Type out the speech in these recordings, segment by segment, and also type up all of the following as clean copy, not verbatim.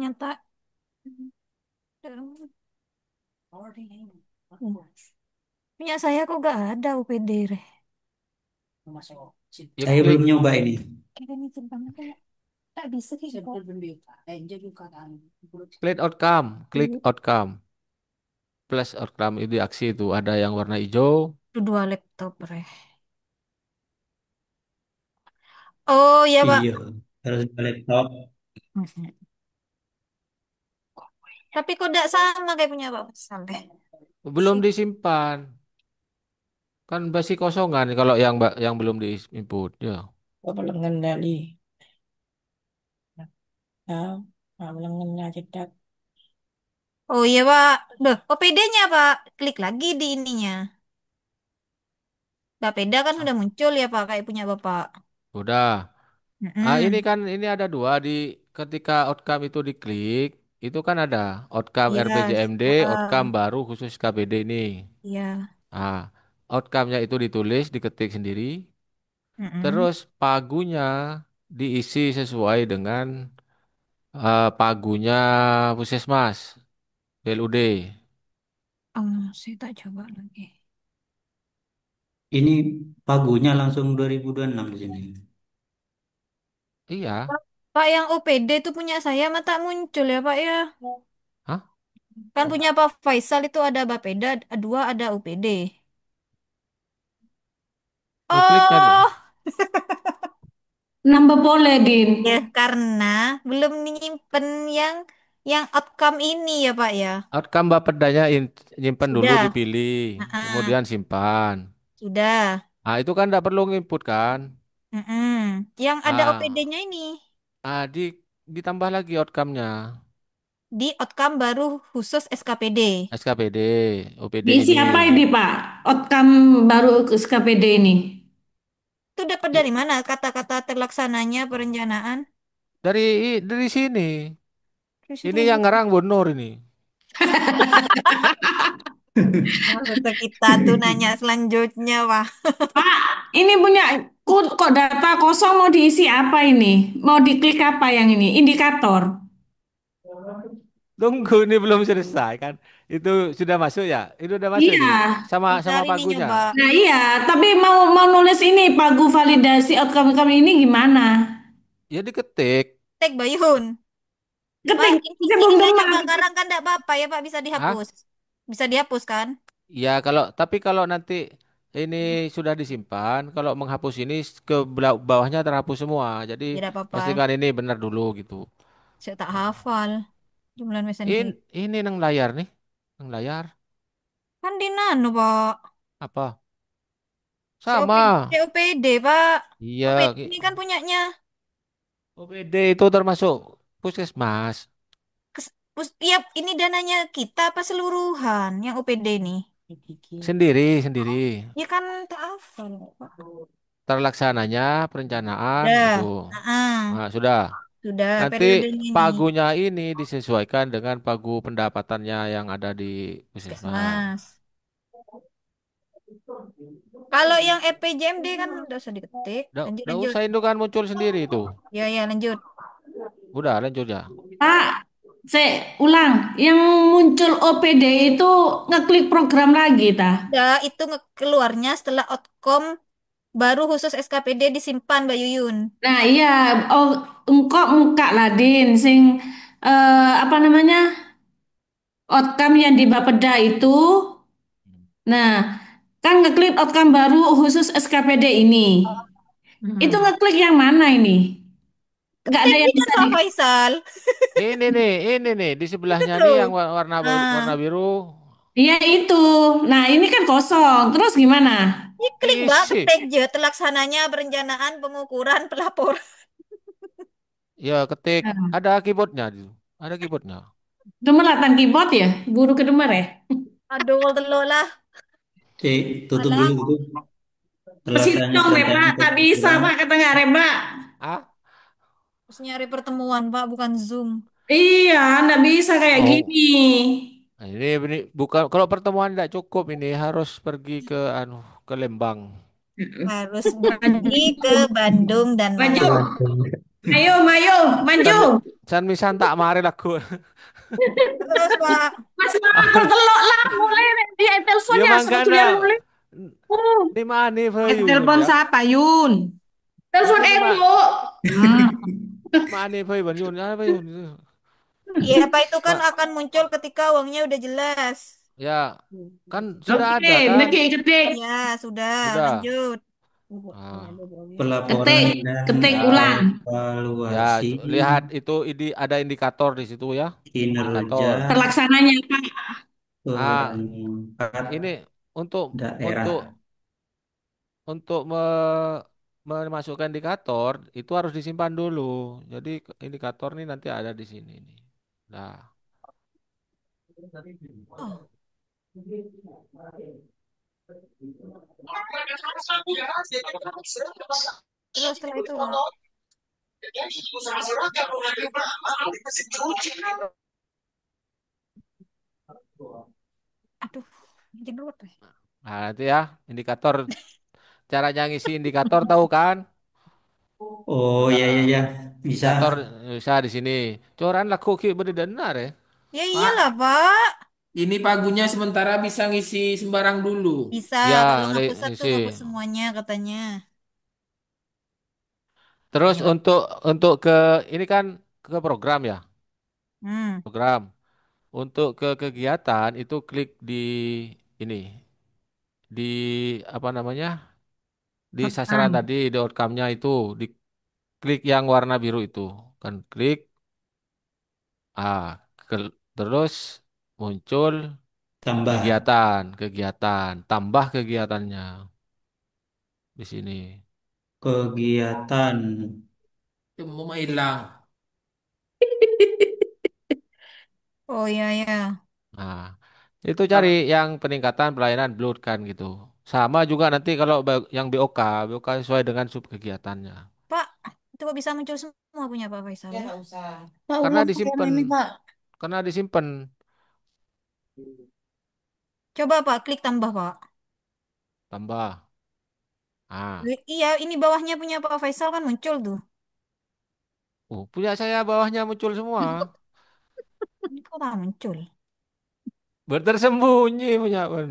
ternyata. Punya saya kok gak ada UPD, Reh. Ya Saya belum klik nyoba ini. Kira nyicil banget ya. Tak bisa sih kok. klik outcome, klik outcome. Plus outcome itu di aksi itu ada yang warna hijau. Itu dua laptop, Reh. Oh iya, Iya, Pak. harus di laptop. Mhm. Tapi kok tidak sama kayak punya Pak sampai. Belum disimpan. Kan masih kosongan kalau yang belum di input ya. Pengendali. Nah, pengennya cedak. Oh iya, Pak. Loh, OPD-nya, Pak. Klik lagi di ininya. Bapeda kan sudah muncul ya, Pak, kayak punya Bapak. Udah. Ini Mm-mm. kan ini ada dua di ketika outcome itu diklik, itu kan ada outcome Iya, RPJMD, outcome heeh. baru khusus KPD ini. Iya. Ah, outcome-nya itu ditulis, diketik sendiri, Mm-mm. terus pagunya diisi sesuai dengan pagunya Puskesmas, PLUD. Saya tak coba lagi. Ini pagunya langsung 2026 di sini. Iya. Pak, Pak, yang OPD itu punya saya, mata muncul ya, Pak ya. Hah? Kan punya Pak Faisal itu ada Bapeda, dua ada OPD. Oh, kliknya deh. Oh, Nambah boleh, Din. ya karena belum nyimpen yang outcome ini ya, Pak ya. Outcome Bapedanya nyimpen dulu Sudah. dipilih, Heeh. kemudian simpan. Sudah. Itu kan tidak perlu input kan? Mm-mm. Yang ada Ah, OPD-nya ini ditambah lagi outcome-nya. di outcome baru khusus SKPD. SKPD, OPD Diisi ini. apa ini, Pak? Outcome baru ke SKPD ini. Itu dapat I- dari mana kata-kata terlaksananya perencanaan? dari sini. Terus itu Ini yang ngarang Bu Nur ini. maksudnya kita tuh nanya selanjutnya, Pak. Pak, ini punya kok data kosong mau diisi apa ini? Mau diklik apa yang ini? Indikator. Tunggu ini belum selesai kan? Itu sudah masuk ya? Itu udah masuk Iya. ini sama Bentar sama ini pagunya. nyoba. Nah, iya, tapi mau mau nulis ini pagu validasi outcome kami ini gimana? Ya diketik. Tek Bayun. Pak, Ketik ini, saya ini belum saya dengar. coba ngarang kan enggak apa-apa ya, Pak, bisa Hah? dihapus. Bisa dihapus kan? Ya tapi kalau nanti ini sudah disimpan, kalau menghapus ini ke bawahnya terhapus semua. Jadi Tidak apa-apa. pastikan ini benar dulu gitu. Saya tak hafal jumlah In, mesentery. ini nang layar nih, nang layar Kan di nano, Pak. apa? COPD, Sama. COPD, Pak. Iya, OPD ini kan punyanya. OPD itu termasuk puskesmas. Ya, ini dananya kita apa seluruhan yang OPD ini? Sendiri, sendiri. Ya kan tak hafal, Pak. Terlaksananya perencanaan gitu. Dah. Ah, Nah, sudah. sudah Nanti periodenya ini. pagunya ini disesuaikan dengan pagu pendapatannya yang ada di puskesmas. Puskesmas. Kalau yang EPJMD kan udah usah diketik. Lanjut, Udah lanjut. usah itu kan muncul sendiri itu. Ya, ya, lanjut. Udah lanjut ya. Pak, saya ulang. Yang muncul OPD itu ngeklik program lagi, ta? Udah, itu keluarnya setelah outcome baru khusus SKPD disimpan, Mbak Yuyun. Nah, iya, oh, engkau muka Ladin sing apa namanya? Outcome yang di Bapeda itu. Nah, kan ngeklik outcome baru khusus SKPD ini. Itu Hmm. ngeklik yang mana ini? Nggak ada Ini yang kan bisa Pak di. Faisal. Ini nih di sebelahnya Itu. nih yang warna Ah, biru Iya itu. Nah, ini kan kosong. Terus gimana? ini klik Mbak, diisi. ketik aja terlaksananya perencanaan pengukuran pelaporan. Ya ketik Nah, ada keyboardnya itu. Ada keyboardnya. Demeratan keyboard ya? Buru kedemer ya? Aduh, telur lah. Cek, tutup dulu Alah, itu. Kesini Terlaksana dong, Pak. perencanaan Tak bisa, pengukuran. Pak. Kata nggak, Pak. Ah, harus nyari pertemuan Pak, bukan Zoom. Iya, nggak bisa kayak oh. gini. Nah, ini bukan kalau pertemuan tidak cukup ini harus pergi ke ke Lembang. Harus pergi Maju. ke Bandung dan Maju. Malang. Ayo, ayo, maju. San san misan tak mari lagu. Terus Pak. Mas Mantor telok lah, mulai dia Ya teleponnya mangkana. sebetulnya mulai. Oh, Ni mani Yun Telepon ya. siapa, Yun? telepon Itu ni Eko. Hmm. mani Yun. Apa Yun? Iya, Pak itu kan Pak, akan muncul ketika uangnya udah jelas. ya kan sudah ada Oke, kan? Meki ketik, Ya, sudah. Sudah. Lanjut. Ah, Pelaporan ketik, dan ketik ya, ulang. ya evaluasi lihat itu ada indikator di situ ya. kinerja Indikator. Terlaksananya, Pak. Ah, perangkat ini untuk daerah. untuk untuk memasukkan indikator itu harus disimpan dulu. Jadi indikator ini nanti ada di sini nih. Nah, Oh, terus setelah itu, Pak. Aduh, jedot. nanti ya indikator caranya ngisi indikator tahu kan? Oh ya ya Nah, ya, bisa. indikator bisa di sini. Coran laku ki benar ya. Ya iyalah, Pak, Pak. ini pagunya sementara bisa ngisi sembarang dulu. Bisa, Ya, kalau ngapus satu, ngisi. ngapus semuanya katanya. Terus untuk ke ini kan ke program ya, Hmm, program. Untuk ke kegiatan itu klik di ini, di apa namanya? Di sasaran rekam. tadi di outcome-nya itu diklik yang warna biru itu. Kan klik ah terus muncul Tambah kegiatan, tambah kegiatannya di sini. kegiatan. Mau hilang. oh iya ya. Nah, itu cari yang peningkatan pelayanan blood kan gitu. Sama juga nanti kalau yang BOK sesuai dengan sub kegiatannya. Pak, itu kok bisa muncul semua punya Pak Faisal Ya ya? nggak usah. Pak, Karena ulang Pak yang disimpan, ini, Pak. karena disimpan Coba Pak, klik tambah Pak. tambah. Ah, Iya, ini bawahnya punya Pak Faisal kan muncul tuh. punya saya bawahnya muncul semua. Ini kok tak muncul? Bertersembunyi punya pun.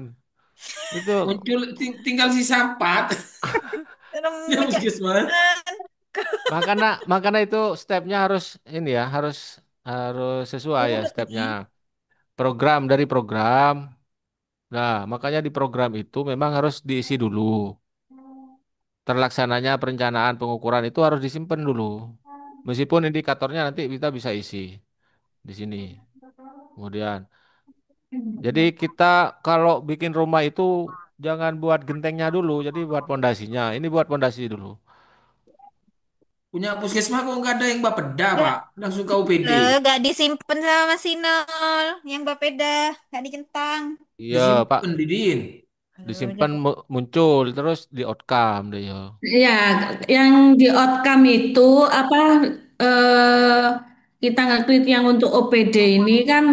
Itu Muncul tinggal sisa 4 Dalam yang puskesmas. pencarian. makanya makanya itu stepnya harus ini ya, harus sesuai Oh, ya stepnya. begini. Program dari program. Nah, makanya di program itu memang harus diisi dulu. Terlaksananya perencanaan pengukuran itu harus disimpan dulu. Meskipun indikatornya nanti kita bisa isi di sini. Kemudian, jadi kita kalau bikin rumah itu jangan buat gentengnya dulu, jadi buat pondasinya. Ini buat pondasi dulu. Punya puskesmas kok nggak ada yang Bapeda, Gak, Pak. Langsung ke UPD. gak disimpan sama Mas Sinol. Yang Bapeda, gak dicentang. Iya, Pak, Disimpan, Didin. Aduh, disimpan muncul terus di outcome deh ya. Ya, yang di outcome itu apa eh, kita ngeklik yang untuk OPD ini kan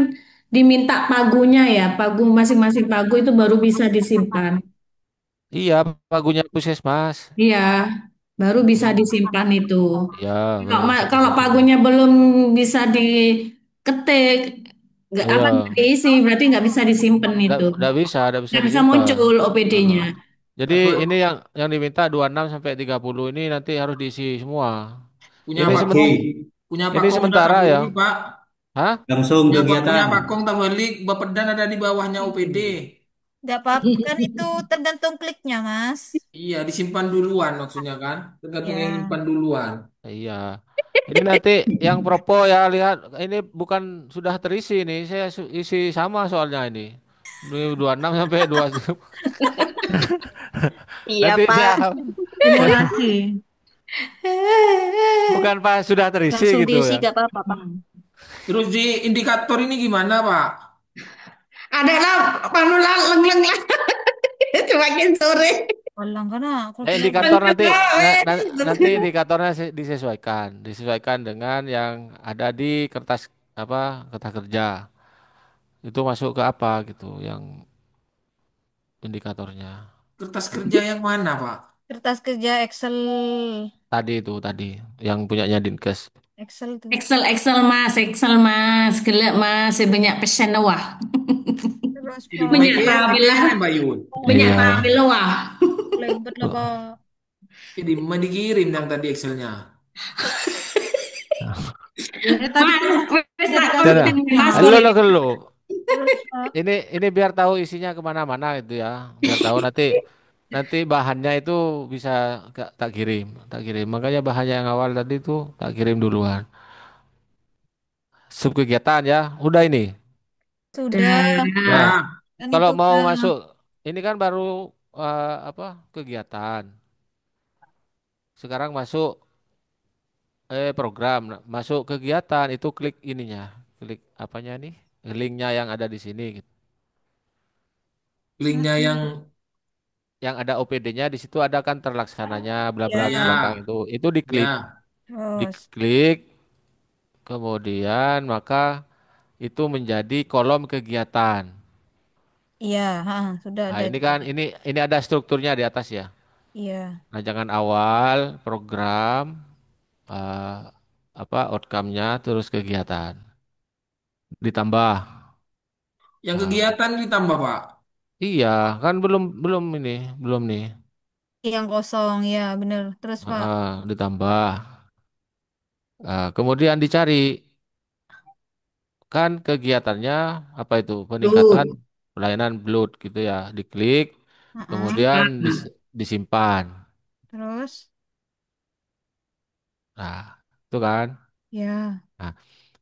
diminta pagunya ya, pagu masing-masing pagu itu baru bisa disimpan. Iya, pagunya puskesmas. Iya, baru bisa Hmm. disimpan itu. Iya, Kalau, baru bisa kalau disimpan. pagunya belum bisa diketik, nggak apa nggak Iya, diisi, berarti nggak bisa disimpan itu, nggak bisa nggak bisa disimpan. muncul Heeh. OPD-nya. Jadi Aku ini yang diminta 26 sampai 30 ini nanti harus diisi semua. punya Ini Oke, Pakong, punya ini Pakong udah sementara ya. tabeli, Pak. Hah? langsung Punya kegiatan. Pakong tabeli, Bapedan ada di bawahnya UPD. gak apa-apa. Kan itu tergantung kliknya, Mas. Iya, disimpan duluan maksudnya kan. Tergantung yang Ya. simpan duluan. Iya. Ini nanti yang propo ya lihat ini bukan sudah terisi nih. Saya isi sama soalnya ini. 26 sampai 2. Iya, Nanti Pak. saya Simulasi. bukan Pak sudah terisi Langsung gitu diisi ya. gak apa-apa, Pak. Hmm. Terus di indikator ini gimana, Pak? Adalah panulan leng-leng lah, semakin sore. Walang karena aku kira Indikator Leng-leng nanti lah, wes. nanti indikatornya disesuaikan dengan yang ada di kertas apa kertas kerja. Itu masuk ke apa gitu yang indikatornya. Kertas kerja yang mana, Pak? Kertas kerja Excel. Tadi itu tadi yang punyanya Dinkes. Excel tuh. Excel mas, gelek mas, banyak pesen wah, Terus Jadi Pak, banyak tabel lah, dikirim Mbak Yun. banyak Iya. tabel wah. lembet lah Pak. Jadi mau dikirim yang tadi Excelnya. Tadi Mas, udah wes udah tak dikasih Sudah. konten mas linknya. Halo, boleh. halo, halo. Terus Pak, Ini biar tahu isinya kemana-mana gitu ya. Biar tahu nanti nanti bahannya itu bisa tak kirim, tak kirim. Makanya bahannya yang awal tadi tuh tak kirim duluan. Sub kegiatan ya. Udah ini. sudah. Nah, Dah. Dan kalau itu mau udah. masuk ini kan baru apa kegiatan. Sekarang masuk program. Nah, masuk kegiatan itu klik ininya. Klik apanya nih? Linknya yang ada di sini gitu. Linknya yang Yang ada OPD-nya di situ ada kan terlaksananya bla bla ke belakang Ya, itu. Itu diklik. ya terus. Diklik kemudian maka itu menjadi kolom kegiatan. Iya, ha, sudah Nah, ada ini itu. kan ini ada strukturnya di atas ya. Iya, Rancangan awal, program, eh, apa outcome-nya, terus kegiatan. Ditambah. yang Ah, kegiatan ditambah Pak. iya, kan belum belum ini, belum nih. yang kosong ya, bener. Terus Pak, Ditambah. Kemudian dicari kan kegiatannya apa itu? Peningkatan Tuh. pelayanan blood gitu ya. Diklik, Heeh. kemudian disimpan. Terus, Nah, itu kan. ya, Nah,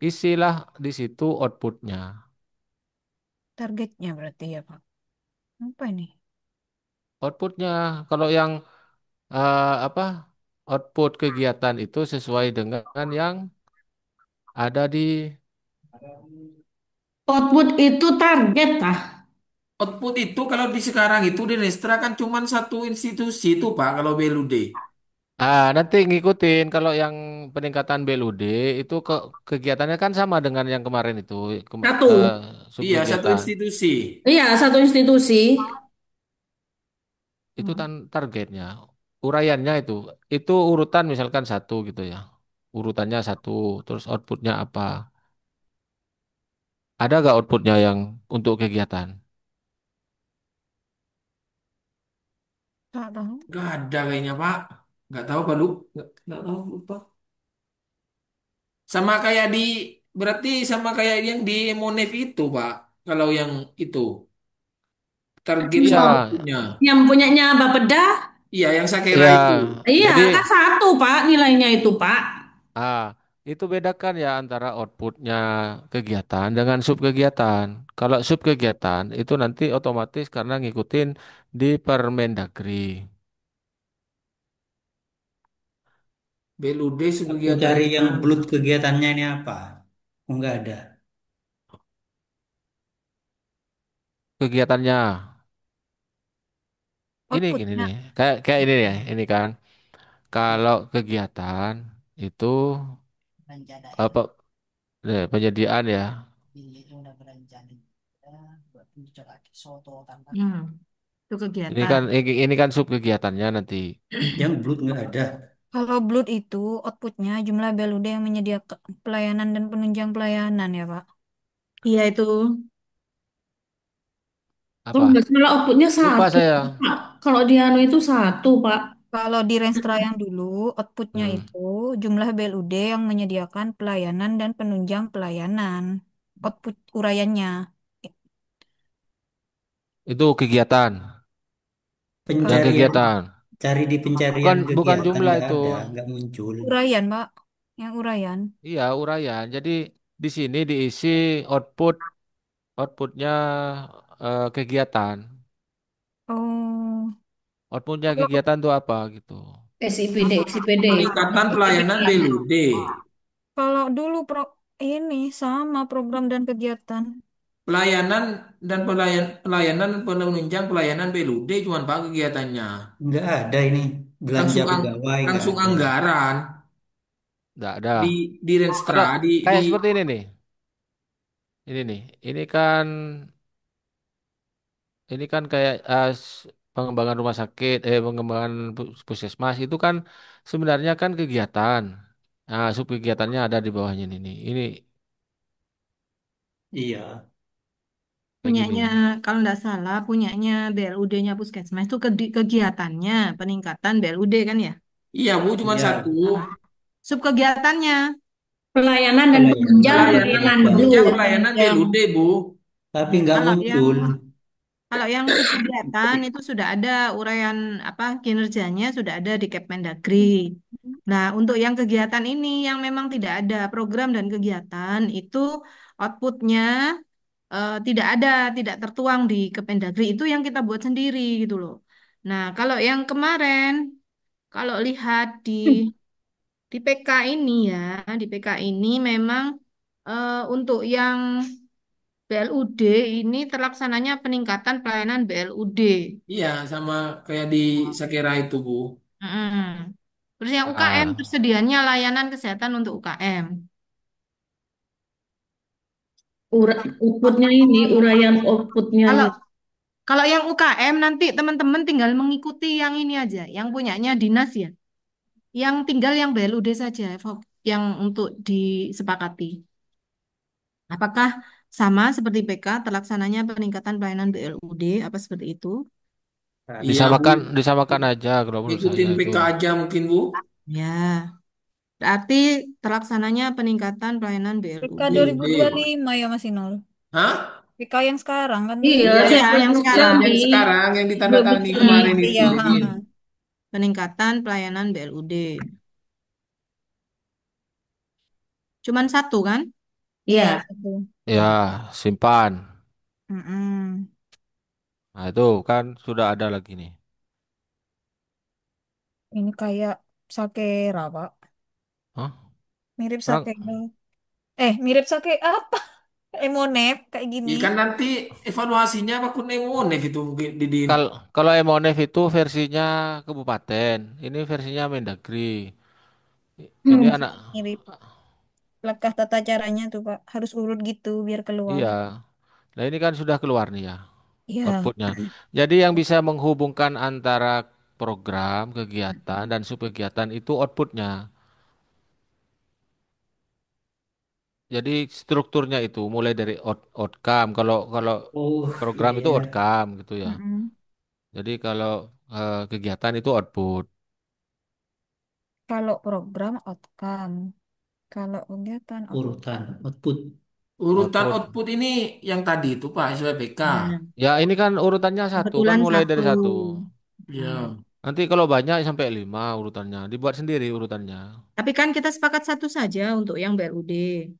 isilah di situ outputnya. targetnya berarti ya Pak. Apa ini? Outputnya kalau yang apa output kegiatan itu sesuai dengan yang ada di Output itu target kah? Output itu kalau di sekarang itu di Restra kan cuma satu institusi itu Pak kalau BLUD. nanti ngikutin kalau yang peningkatan BLUD itu kegiatannya kan sama dengan yang kemarin itu eh, Satu. Iya, satu subkegiatan. institusi. Iya, satu institusi. Itu Hmm. targetnya. Uraiannya itu urutan misalkan satu gitu ya. Urutannya satu, terus outputnya apa? Ada gak outputnya yang untuk kegiatan? Tak tahu. Gak ada kayaknya Pak. Nggak tahu Pak Lu. Nggak tahu lupa. Sama kayak di berarti sama kayak yang di Monef itu Pak. Kalau yang itu target Iya, sama outputnya. Yang punyanya Bapeda, Iya, yang Sakera iya. itu. iya Jadi kan satu Pak nilainya itu Pak. Ah, itu bedakan ya antara outputnya kegiatan dengan subkegiatan. Kalau subkegiatan itu nanti otomatis karena ngikutin di Permendagri. BLUD Aku cari kegiatannya yang belut kegiatannya ini apa? Oh, nggak ada. Kegiatannya ini Outputnya. nih, kayak ini ya, ini kan. Kalau kegiatan itu apa penyediaan ya. Hmm, itu Ini kegiatan. kan ini kan subkegiatannya nanti. Yang belut nggak ada. Kalau Blood itu outputnya jumlah beluda yang menyediakan pelayanan dan penunjang pelayanan ya Pak. Iya itu. Kalau nggak Apa? salah outputnya Lupa satu saya. Pak. Kalau di Anu itu satu Pak. Kalau di Renstra yang dulu, outputnya Hmm. itu jumlah BLUD yang menyediakan pelayanan dan penunjang pelayanan. Output uraiannya. Itu kegiatan. Yang Pencarian, kegiatan. cari di Bukan pencarian bukan kegiatan jumlah nggak itu. ada, nggak muncul. Uraian, Pak. Yang uraian. Iya, uraian. Jadi di sini diisi outputnya kegiatan. Oh, Outputnya kalau kegiatan itu apa gitu. SIPD, SIPD. peningkatan pelayanan BLUD. kalau dulu ini sama program dan kegiatan. Pelayanan dan pelayanan penunjang pelayanan BLUD cuma Pak kegiatannya. Nggak ada ini. Belanja Langsung pegawai nggak langsung ada. anggaran Nggak ada. di Renstra Kalau di kayak seperti ini nih. Ini nih. Ini kan kayak pengembangan rumah sakit, pengembangan puskesmas itu kan sebenarnya kan kegiatan. Nah, sub kegiatannya ada di bawahnya ini. Ini Iya. kayak Punyanya, gini. kalau nggak salah, punyanya BLUD-nya Puskesmas itu kegiatannya peningkatan BLUD kan ya? Iya Bu, cuma satu. Iya. Nah, sub kegiatannya Pelayanan dan penunjang Pelayanan dan Pelayanan pelayanan dulu. penunjang penunjang. pelayanan penunjang. BLUD Bu. Tapi Ya, nggak muncul. kalau yang subkegiatan itu sudah ada uraian apa kinerjanya sudah ada di Kepmendagri. Nah, untuk yang kegiatan ini yang memang tidak ada program dan kegiatan itu outputnya tidak ada, tidak tertuang di Kepmendagri itu yang kita buat sendiri gitu loh. Nah, kalau yang kemarin, kalau lihat di PK ini ya, di PK ini memang untuk yang BLUD ini terlaksananya peningkatan pelayanan BLUD. Iya, sama kayak di Sakera itu Bu. Mm. Terus yang UKM Ah, tersedianya layanan kesehatan untuk UKM. Outputnya ini, uraian outputnya. Kalau kalau yang UKM nanti teman-teman tinggal mengikuti yang ini aja, yang punyanya dinas ya. Yang tinggal yang BLUD saja, yang untuk disepakati. Apakah sama seperti PK terlaksananya peningkatan pelayanan BLUD apa seperti itu? Iya Bu, disamakan aja kalau menurut saya ikutin itu. PK aja mungkin Bu. Ya, berarti terlaksananya peningkatan pelayanan PK BLUD. BLUD. 2025 ya Mas Inul. Hah? PK yang sekarang kan Iya, Iya, Iya, yang, yang yang sekarang yang jadi sekarang yang ditandatangani 2025. kemarin itu iya. Ha, Dingin. ha. peningkatan pelayanan BLUD. Cuman satu kan? Iya Ya, satu. Ya, simpan. Mm-mm. Nah, itu kan sudah ada lagi nih. Ini kayak Sakera Pak. Hah? Mirip Orang Sakera. Mirip Sake apa? Emonep kayak gini. Iya kan nanti evaluasinya apa Kunemonev itu mungkin Didin. kal kalau Emonef itu versinya kabupaten, ini versinya Mendagri. Ini hmm. anak, Mirip langkah tata caranya tuh Pak. Harus urut gitu biar keluar. iya. Nah ini kan sudah keluar nih ya Iya. outputnya. Jadi yang bisa menghubungkan antara program, kegiatan, dan subkegiatan itu outputnya. Jadi strukturnya itu mulai dari outcome. Kalau kalau Oh program itu iya. outcome gitu ya. Mm-mm. Jadi kalau kegiatan itu output. Kalau program outcome. Kalau kegiatan output. Urutan output. Urutan Output. output ini yang tadi itu Pak SWPK. Nah, Ya ini kan urutannya satu kan kebetulan mulai satu. dari satu. Mm. Ya, Nanti kalau banyak sampai lima urutannya. Dibuat sendiri urutannya. Tapi kan kita sepakat satu saja untuk yang BLUD.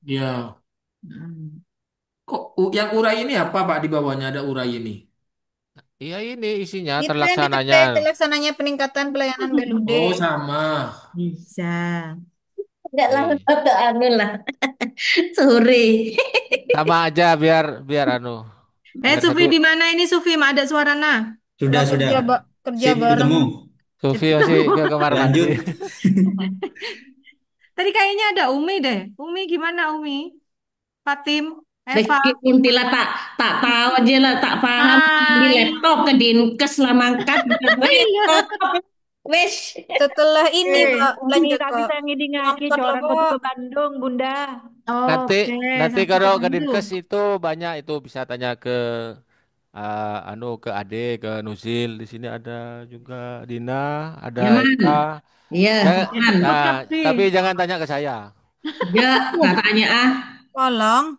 ya. Mm. Kok yang urai ini apa Pak di bawahnya ada urai ini? Iya ini isinya Itu yang terlaksananya. diketik terlaksananya peningkatan pelayanan BLUD. Oh sama. Bisa. Enggak lah, Oke. atau anu lah. Sore. Sama aja biar biar anu. Biar Sufi satu. di mana ini Sufi? Ma ada suara nah. Sudah Udah sudah. kerja Sip bareng. ketemu. Sufi masih ke kamar mandi. Lanjut. Tadi kayaknya ada Umi deh. Umi gimana Umi? Fatim, Eva. Kuntilah tak tak tahu aja lah, tak paham di Hai. laptop ke dinkes lah mangkat laptop. Wes. Setelah ini Pak Umi lanjut tak ke bisa ngidi-ngaki ngangkat orang apa kudu Pak? ke Bandung, Bunda. Nanti Oke, nanti sampai ke kalau ke Bandung. Dinkes itu banyak itu bisa tanya ke anu ke Ade ke Nuzil di sini ada juga Dina ada Nyaman. Eka Iya, jangan nyaman. Oh, nah, Sakti. tapi jangan tanya ke saya Ya, katanya ah. Tolong.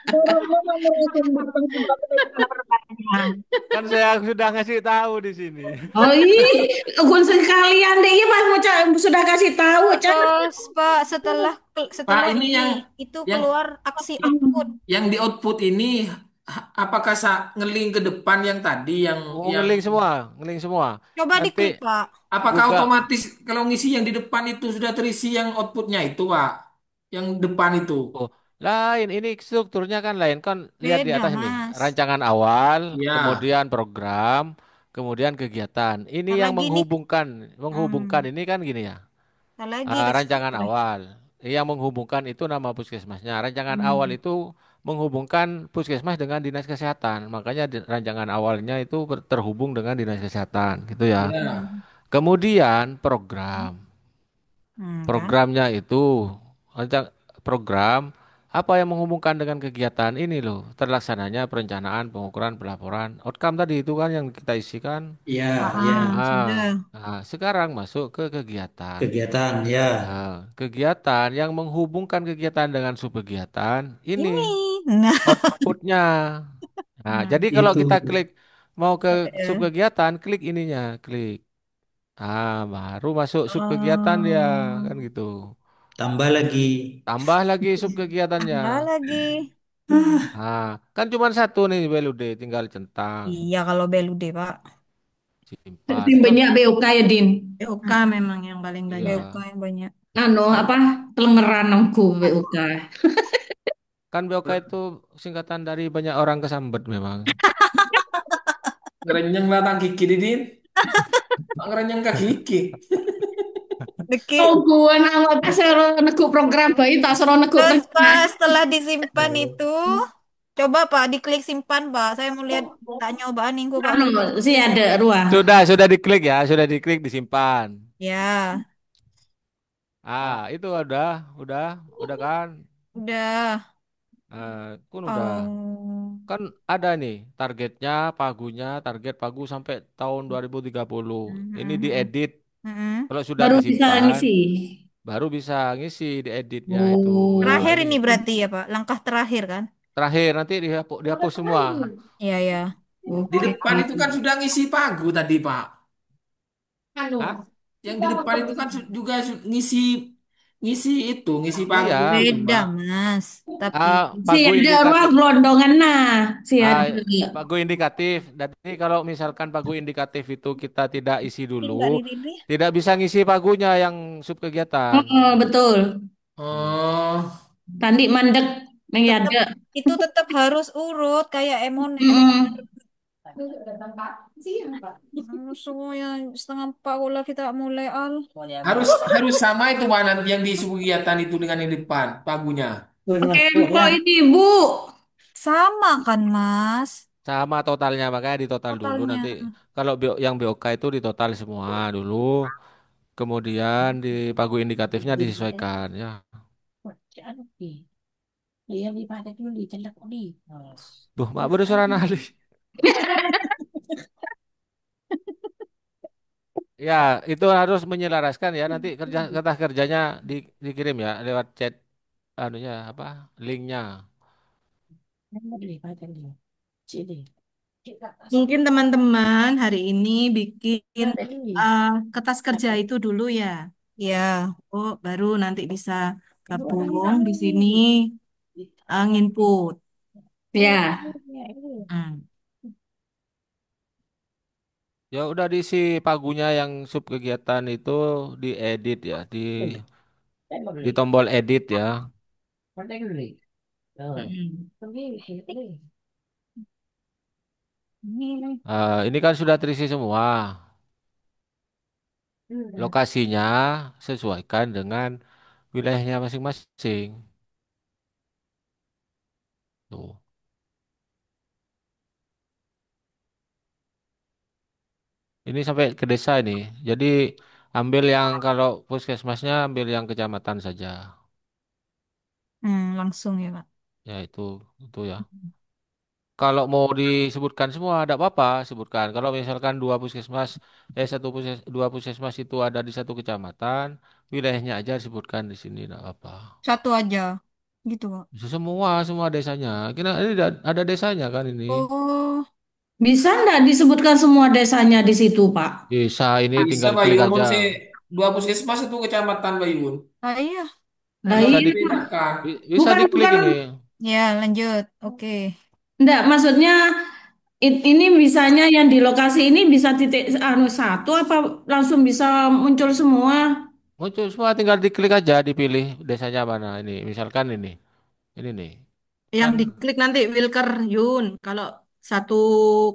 Suruhmu ngurusin batang juga pertanyaan. kan saya sudah ngasih tahu di sini Oh ih, sekalian deh, iya Mas mau sudah kasih tahu, Cak. Terus Pak Pak setelah ini ini itu yang keluar aksi output. di output ini apakah ngeling ke depan yang tadi oh yang ngeling semua Coba nanti diklik Pak. apakah buka otomatis kalau ngisi yang di depan itu sudah terisi yang outputnya itu Pak? Yang depan itu. oh lain ini strukturnya kan lain kan lihat di Beda atas nih Mas. rancangan awal Ya. kemudian program kemudian kegiatan ini Ntar yang lagi nih. menghubungkan ini kan gini ya. Ntar lagi ke Rancangan situ. awal yang menghubungkan itu nama puskesmasnya. Rancangan awal Hmm. itu menghubungkan puskesmas dengan dinas kesehatan. Makanya rancangan awalnya itu terhubung dengan dinas kesehatan, gitu ya. Ya. Kemudian program. Kan? Programnya itu rancang program apa yang menghubungkan dengan kegiatan ini loh. Terlaksananya perencanaan, pengukuran, pelaporan. Outcome tadi itu kan yang kita isikan. Ya, Ah, ya. Ah, sudah. nah, sekarang masuk ke kegiatan. Kegiatan, ya. Nah, kegiatan yang menghubungkan kegiatan dengan subkegiatan ini Ini. Nah, outputnya. Nah, nah, jadi kalau Itu. kita klik mau ke ya. subkegiatan, klik ininya, klik. Ah, baru masuk subkegiatan dia, kan Oh, gitu. Tambah lagi. Tambah lagi subkegiatannya. tambah lagi. Ah, kan cuma satu nih BLUD, tinggal centang, Iya, kalau BLUD, Pak. simpan. Lebih Kan, banyak BOK ya, Din. POK Mm-mm. memang yang paling banyak. BUK iya. yang banyak. Anu, apa, telengeran aku BOK. Kan BOK itu singkatan dari banyak orang kesambet memang. Ngerenyeng lah tang kiki didin. Ngerenyeng kaki kiki. Deki. Oh, gua nama seru neguk program bayi tak seru neguk Terus, tengah. Pak, setelah disimpan itu, coba, Pak, diklik simpan, Pak. Saya mau lihat, tak nyobaan nih, Pak. Anu, sih ada ruang. Sudah diklik ya, sudah diklik disimpan. Ya, Ah, itu udah, udah kan? udah. Kun udah. Oh. Kan ada nih targetnya, pagunya, target pagu sampai tahun 2030. Ini Mhm. diedit. Mhm. Kalau sudah Baru bisa disimpan, ngisi. baru bisa ngisi di editnya itu. Nah, Terakhir Oh. ini ini berarti ya, Pak. Langkah terakhir kan? terakhir nanti dihapus semua. Iya, ya. Di Oke. depan itu kan sudah ngisi pagu tadi, Pak. Hah? Yang di depan itu kan juga ngisi ngisi itu, ngisi Iya. pagu itu, Beda, Pak. Mas. Tapi Si Pagu ada ruang indikatif. gelondongan nah. Si Ah, ada. pagu indikatif. Jadi kalau misalkan pagu indikatif itu kita tidak isi dulu, enggak Riri. tidak bisa ngisi pagunya yang subkegiatan. Oh, betul. Oh, Tandi mandek yang Tetap ada. itu tetap harus urut kayak Emone. Mm-mm. Semuanya setengah 4 kalau kita mulai al. harus harus sama itu Pak nanti yang di kegiatan itu dengan yang depan pagunya. Oke, kok ini Bu? Sama kan, Mas? Sama totalnya, makanya di total dulu Totalnya. nanti. Kalau yang BOK itu di total semua dulu, kemudian di pagu indikatifnya disesuaikan ya. Tuh, mak bersuara nali. Ya, itu harus menyelaraskan ya. Nanti kata kerjanya dikirim ya lewat chat anunya apa? Linknya. Mungkin teman-teman hari ini bikin uh, kertas kerja itu dulu ya. Ya. Oh, baru nanti bisa gabung di sini nginput. Ya. Hmm. Ya udah diisi pagunya yang sub kegiatan itu diedit ya, di tombol edit ya. Mm-mm. Ini kan sudah terisi semua. Lokasinya sesuaikan dengan wilayahnya masing-masing. Tuh. Ini sampai ke desa ini. Jadi ambil yang kalau puskesmasnya ambil yang kecamatan saja. Langsung ya, Pak. Ya itu ya. Kalau mau disebutkan semua ada apa-apa sebutkan. Kalau misalkan dua puskesmas itu ada di satu kecamatan, wilayahnya aja disebutkan di sini tidak apa. Satu aja. Gitu, Pak. Semua desanya. Kira ini ada desanya kan ini. Oh, Bisa nggak disebutkan semua desanya di situ, Pak? Bisa ini Bisa tinggal klik Bayun, aja. mau dua puskesmas itu kecamatan Bayun. ah, iya. Lah Bisa iya, di Bedakan. bisa bukan diklik bukan ini. Ya, lanjut. Oke. enggak maksudnya ini bisanya yang di lokasi ini bisa titik anu satu apa langsung bisa muncul semua? Muncul semua tinggal diklik aja dipilih desanya mana ini. Misalkan ini. Ini nih. Yang Kan diklik nanti Wilker Yun. Kalau satu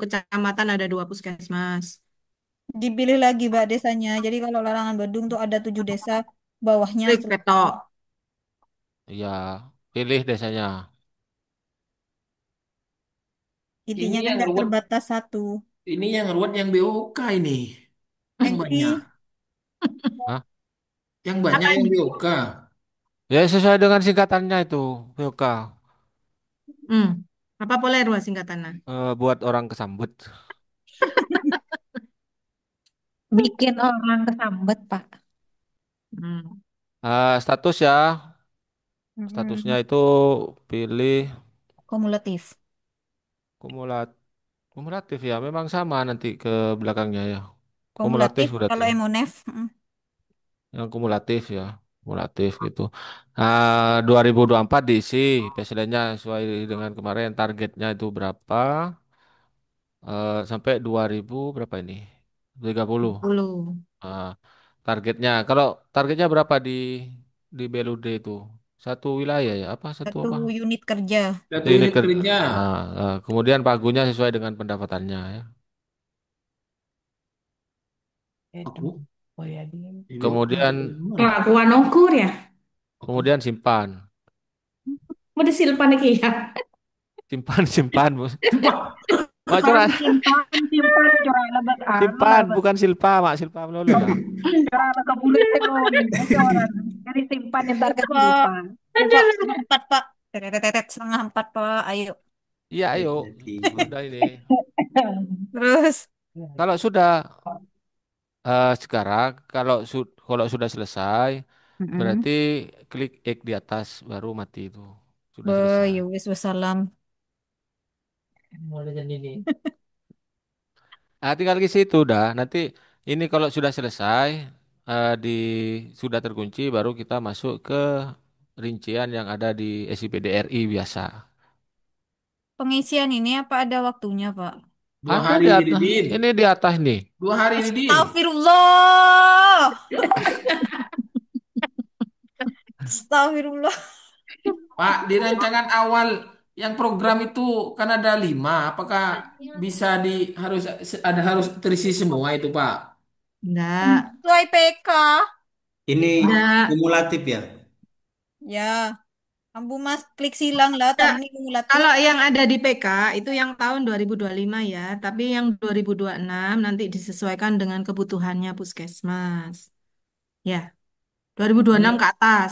kecamatan ada dua puskesmas. Dipilih lagi, Mbak, desanya. Jadi kalau Larangan Badung tuh ada 7 desa, bawahnya Klik setelah. petok. ya pilih desanya. Intinya Ini kan yang nggak ruwet, terbatas satu. yang ruwet yang BOK ini. Yang banyak. Lengki. Hah? Yang Apa banyak yang ini? BOK. Ya sesuai dengan singkatannya itu, POK. Hmm. Apa boleh ruas singkatannya? Buat orang kesambet. Bikin orang kesambet, Pak. Hmm. Status ya, statusnya Mm-mm. itu pilih Kumulatif. kumulat kumulatif ya, memang sama nanti ke belakangnya ya. Kumulatif Kumulatif berarti kalau Emonef. yang kumulatif ya, kumulatif gitu. 2024 diisi baseline-nya sesuai dengan kemarin targetnya itu berapa? Sampai 2000 berapa ini? 30. 10. Ah, targetnya. Kalau targetnya berapa di BLUD itu? Satu wilayah ya? Apa satu Satu apa? unit kerja. Satu Satu unit unit ke. kerja. Kemudian pagunya sesuai dengan pendapatannya ya. Aku? Ibu, Kemudian Kelakuan ukur ya. kemudian simpan. Mau disilpan iki ya. Simpan simpan. Sumpah. Mak Kan curah simpan, simpan, curang lebat, anu simpan lebat. bukan silpa, Mak silpa melulu dah. Curang ke bulu tenun, curang. Jadi simpan ntar ke Pak, simpan. Pak, setengah empat, Pak. Tetetetet, setengah empat, Pak. Ayo. Iya, ayo. Jadi, Udah ini. Terus. Kalau sudah sekarang kalau sudah selesai Mm-mm. berarti klik X di atas baru mati itu. Sudah Be, selesai. ya wis wassalam. Tinggal ke situ udah. Nanti ini kalau sudah selesai eh, di sudah terkunci baru kita masuk ke rincian yang ada di SIPDRI biasa. Pengisian ini apa ada waktunya, Pak? 2 hari Di ini, atas. Didin. Ini di atas nih. 2 hari ini, Din. Astagfirullah. Astagfirullah. Pak, di rancangan awal yang program itu kan ada 5. Apakah bisa harus terisi semua itu, Pak? Enggak. Sesuai PK. ini Enggak. kumulatif ya. Ya, Ambu Mas klik silang lah. Tam Enggak. ini kumulatif. Kalau yang ada di PK itu yang tahun 2025 ya, tapi yang 2026 nanti disesuaikan dengan kebutuhannya Puskesmas. Ya, 2026 ke Di, atas.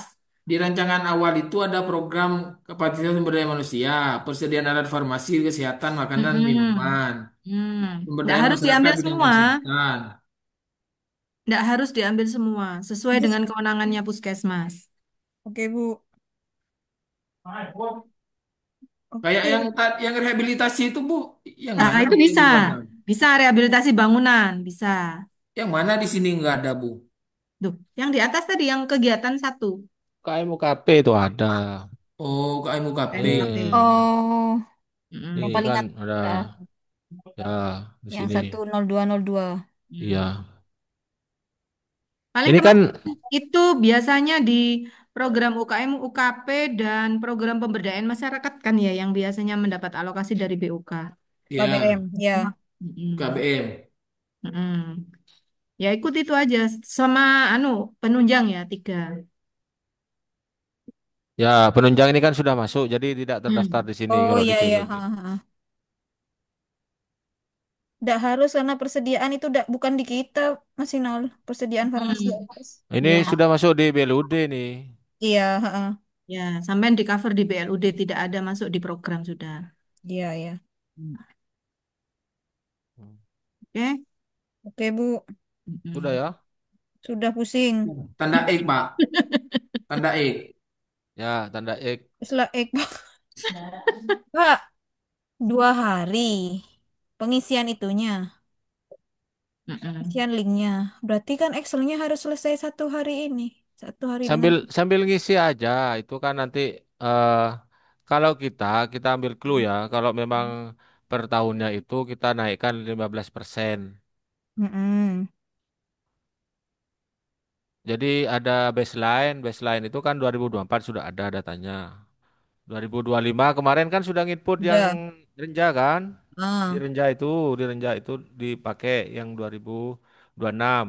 di rancangan awal itu ada program kapasitas sumber daya manusia, persediaan alat farmasi, kesehatan, makanan, dan Mm-mm. minuman, sumber Nggak daya harus masyarakat diambil bidang semua. kesehatan. Nggak harus diambil semua, sesuai Yes. dengan kewenangannya Puskesmas. Oke, Bu. Kayak Oke. yang rehabilitasi itu, Bu, yang Nah, mana itu Bu yang bisa. di mana? Bisa rehabilitasi bangunan, bisa. Yang mana di sini nggak ada, Bu? Duh, yang di atas tadi yang kegiatan satu. KMUKP itu ada. Oh, KMUKP. KMUKP. Oh, yang Nih Mm-mm. paling kan atas ada ya. ya di Yang sini. 10202. Mm. Iya. Paling Ini kan kemarin itu biasanya di program UKM, UKP, dan program pemberdayaan masyarakat kan ya yang biasanya mendapat alokasi dari BUK. Ya, KBM, ya. Mm-mm. KBM. Mm-mm. Ya ikut itu aja sama anu penunjang ya tiga. ya penunjang ini kan sudah masuk jadi tidak terdaftar Hmm. di sini Oh kalau di iya iya. BLUD. Ha, ha. Nggak harus karena persediaan itu bukan di kita, Mas Inal. Persediaan farmasi Hmm. harus. Ini Ya, sudah masuk di BLUD nih. Iya, ha, ha. ya, sampai di cover di BLUD tidak ada masuk di program sudah. Iya, iya. Hmm. Oke. Oke, Bu. Sudah Mm-mm. ya? Sudah pusing. Tanda X, Pak. Tanda X. Ya, tanda X. Setelah Pak, 2 hari pengisian itunya, Mm-mm. pengisian linknya. Berarti kan Excelnya harus selesai 1 hari ini, 1 hari dengan. Sambil sambil ngisi aja itu kan nanti eh kalau kita ambil clue ya, kalau memang per tahunnya itu kita naikkan 15%. Mm-mm. Jadi ada baseline itu kan 2024 sudah ada datanya. 2025 kemarin kan sudah nginput yang Udah. Renja kan? Di Ah, Renja itu, di Renja itu dipakai yang 2026.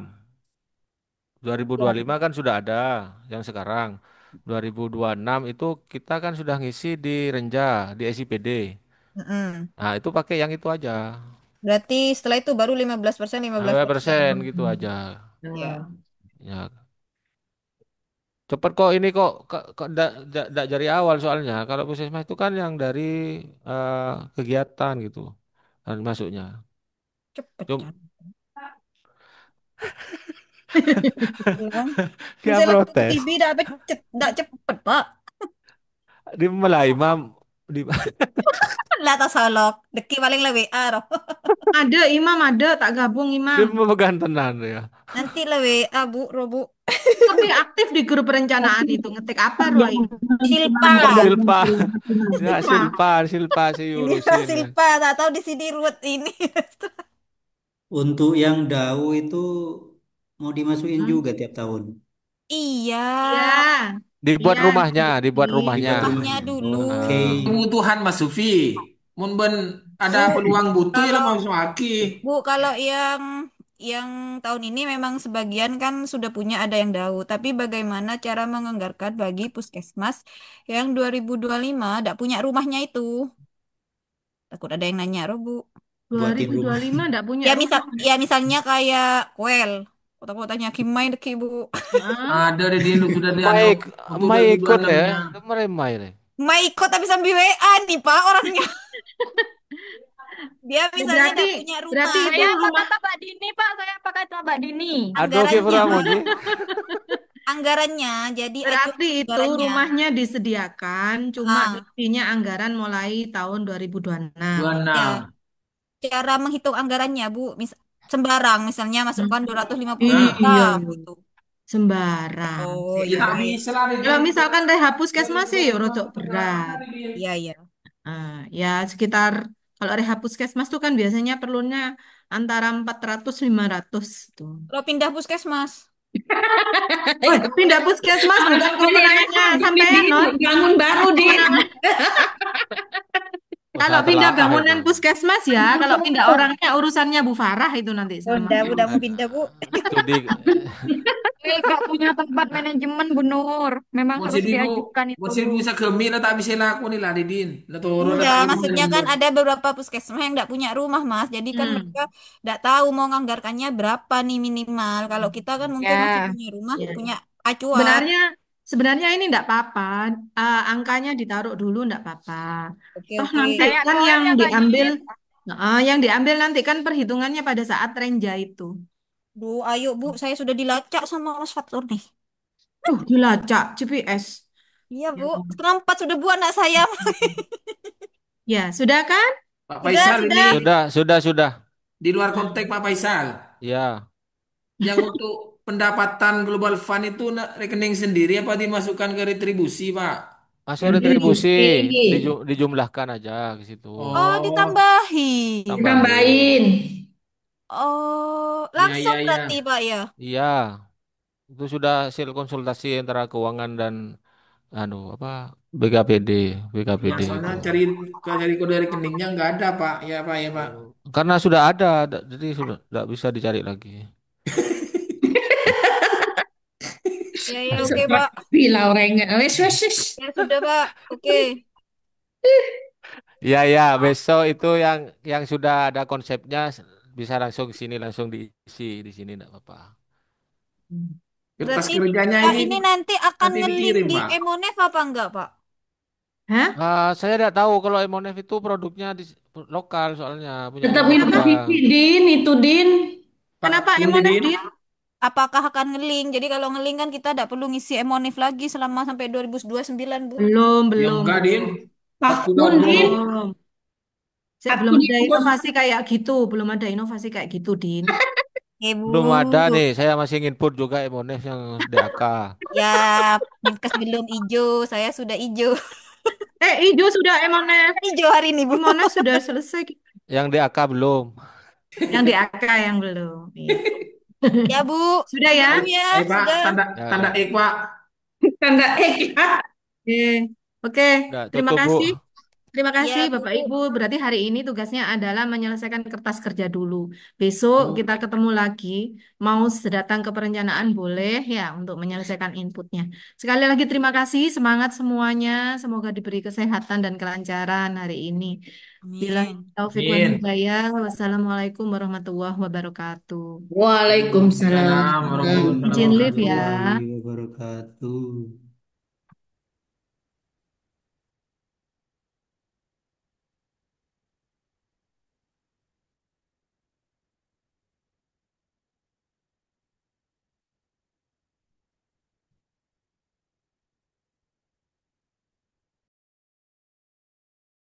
2025 kan sudah ada yang sekarang. 2026 itu kita kan sudah ngisi di Renja, di SIPD. Mm-mm. Nah, itu pakai yang itu aja. Berarti setelah itu baru 15%, Nah, 15%. 5% gitu aja. Ya. Ya, cepet kok ini kok ndak dari awal soalnya. Kalau puskesmas itu kan yang dari eh, kegiatan gitu kan masuknya. Cepet Cum kan. Bilang, Dia saya waktu ke protes. IB dak cepet, Pak. Di mulai imam di Lah tak salok. Deki paling le WA roh. Ada imam, ada tak gabung imam. dia memegang tenan ya. Nanti le WA Bu, Robu. Tapi aktif di grup perencanaan itu ngetik apa Roy? Silpa. Silpa. Ya, Silpa. Silpa si Ini Pak urusin ya. Silpa, tak tahu di sini ruwet ini. untuk yang DAU itu mau dimasukin Hmm. juga tiap tahun. Iya. Iya, Dibuat iya, rumahnya, dibuat dimasukin. rumahnya. Dibuat Rumahnya rumahnya. dulu. Oke. Ah. Kebutuhan Mas Sufi. Mun ben ada Bu, peluang butuh ya lah kalau mau semaki. Bu, kalau yang tahun ini memang sebagian kan sudah punya ada yang tahu. Tapi bagaimana cara menganggarkan bagi puskesmas yang 2025 tidak punya rumahnya itu? Takut ada yang nanya, Roh, Bu. Buatin rumah. 2025 enggak punya Ya rumah. misalnya kayak Kuel. Kota-kotanya Kimai deki, Bu. Hah? Ada deh dia sudah di anu Mai untuk Mai ikut ya. 2026-nya. Kemarin Mai deh. Mai ikut tapi sambil WA nih, Pak, orangnya. Dia Oh, misalnya berarti tidak punya berarti rumah. itu Saya apa rumah. kata Mbak Dini, Pak? Saya apa kata Mbak Dini? Aduh, Ki Anggarannya, Pramuji. anggarannya, jadi Berarti acuan itu anggarannya. rumahnya disediakan, cuma Ah, lebihnya anggaran mulai tahun 2026. 26. ya. Cara menghitung anggarannya, Bu, sembarang misalnya Hmm. masukkan 250 Nah, juta Iya, gitu. sembarang. Oh, ya iya tak iya iya. bisa lah deh Kalau Din. misalkan rehab puskesmas sih ya rodok 2026 ke belakang berat. tadi Din. Iya iya. Ya sekitar kalau rehab puskesmas tuh kan biasanya perlunya antara 400-500 tuh. Kalau pindah puskesmas. Oh, pindah puskesmas bukan Ini kewenangannya repot, ini sampean, Din, non. bangun baru, Din. Kewenangan. Kalau Usaha pindah telaah itu. bangunan puskesmas ya, kalau pindah orangnya urusannya Bu Farah itu nanti Oh, sama. udah mau pindah, Bu. Itu di Nggak punya tempat manajemen, Bu Nur. Memang Buat harus seribu, diajukan itu. buat seribu bisa kemi lah tak bisa laku nih lah Didin. Lah turun lah Enggak, tak maksudnya gimana kan nih. ada beberapa puskesmas yang enggak punya rumah, Mas. Jadi kan Hmm. mereka enggak tahu mau nganggarkannya berapa nih minimal. Kalau kita kan mungkin masih Ya, punya rumah, Ya. punya acuan. Sebenarnya sebenarnya ini enggak apa-apa. Angkanya ditaruh dulu enggak apa-apa. Oke, Toh oke. nanti kayak kan soalnya Mbak Dini. yang diambil nanti kan perhitungannya pada saat renja itu. Duh, ayo Bu, saya sudah dilacak sama Mas Fatur nih. Dilacak GPS. Iya, Ya. Bu. Setengah empat sudah Bu anak saya. Ya, sudah kan? Pak Sudah, Faisal ini sudah. sudah. di luar konteks Hmm. Pak Faisal. Ya, Yang untuk pendapatan Global Fund itu rekening sendiri apa dimasukkan ke retribusi Pak? masuk retribusi, Kontribusi. dijumlahkan aja ke situ. Oh, Oh, ditambahin. Tambahin. Ditambahin. Oh, iya langsung iya iya. berarti Pak ya. Iya, itu sudah hasil konsultasi antara keuangan dan anu apa BKPD, Ya, BKPD soalnya itu. cari kode rekeningnya nggak ada Pak. Ya Pak ya Pak. Karena sudah ada, jadi sudah tidak bisa dicari lagi. Ya, ya, oke Besok Pak. bila orangnya. Wes, wes, wes. Ya sudah Pak. Oke. Ya, besok itu yang sudah ada konsepnya bisa langsung sini langsung diisi di sini tidak apa-apa. Kertas Berarti kerjanya Pak ini ini nanti akan nanti nge-link dikirim di Pak. Emonef apa enggak Pak? Hah? Saya tidak tahu kalau Emonef itu produknya di lokal soalnya punyanya Tetap Bapeda. informasi, Din, itu, Din. Pak Kenapa ini Emonef Din. dia? Apakah akan nge-link? Jadi kalau nge-link kan kita tidak perlu ngisi Emonif lagi selama sampai 2029 Bu. Belum, Ya belum, enggak Din. belum. Aku Akun, download. Din. Belum. Belum Akun ada itu bos. inovasi kayak gitu, belum ada inovasi kayak gitu, Din. Oke Belum ada Bu. nih, saya masih input juga Emonef yang DAK. Ya, Menkes belum hijau, saya sudah hijau. Ijo sudah Emonef. Hijau hari ini Bu. Emonef sudah selesai. Yang DAK belum. Yang di AK yang belum. Itu. Ya Bu, Sudah ya? segitu ya, Pak, sudah. tanda tanda Ya. X Pak. Tanda X. Oke. Oke, Udah, terima tutup, Bu. kasih. Terima kasih Ya Bapak Bu. Ibu. Berarti hari ini tugasnya adalah menyelesaikan kertas kerja dulu. Besok Oh, kita ketemu lagi. Mau datang ke perencanaan boleh ya untuk menyelesaikan inputnya. Sekali lagi terima kasih. Semangat semuanya. Semoga diberi kesehatan dan kelancaran hari ini. Bila Amin. taufik wal Amin. hidayah. Wassalamualaikum warahmatullahi wabarakatuh. Waalaikumsalam. Waalaikumsalam warahmatullahi Izin live ya. wabarakatuh. Warahmatullahi wabarakatuh.